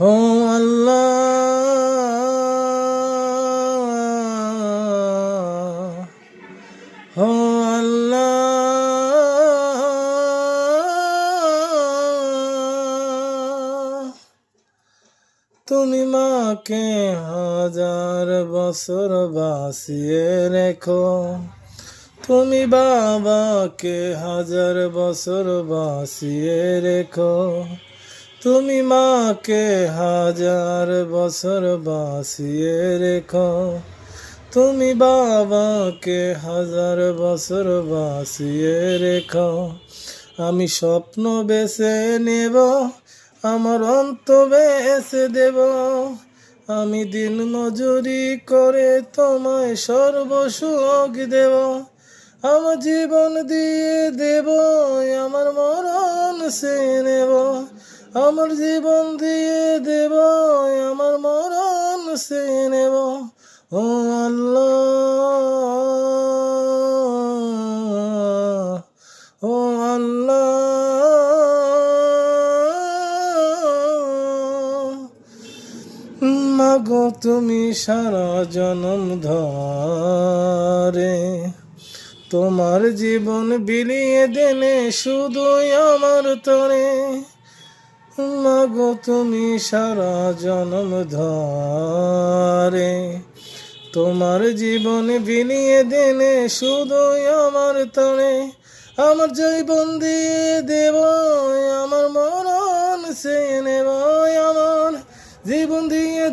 ও আল্লাহ, ও আল্লাহ, তুমি মাকে হাজার বছর বাঁচিয়ে রেখো, তুমি বাবাকে হাজার বছর বাঁচিয়ে রেখো, তুমি মাকে হাজার বছর বাঁচিয়ে রেখো, তুমি বাবাকে হাজার বছর বাঁচিয়ে রেখো। আমি স্বপ্ন বেছে নেব, আমার অন্ত বেছে দেব, আমি দিন মজুরি করে তোমায় সর্বসুখ দেব, আমার জীবন দিয়ে দেব, আমার মরণ সে নেব, আমার জীবন দিয়ে দেব, আমার মরণ সে নেব। ও আল্লাহ, ও আল্লাহ, মাগো তুমি সারা জনম ধরে তোমার জীবন বিলিয়ে দেনে শুধুই আমার তরে, মাগো তুমি সারা জনম ধরে তোমার জীবন বিলিয়ে দেনে শুধুই আমার তরে, আমার জীবন দিয়ে দেব, আমার মরণ সে নেব, আমার জীবন দিয়ে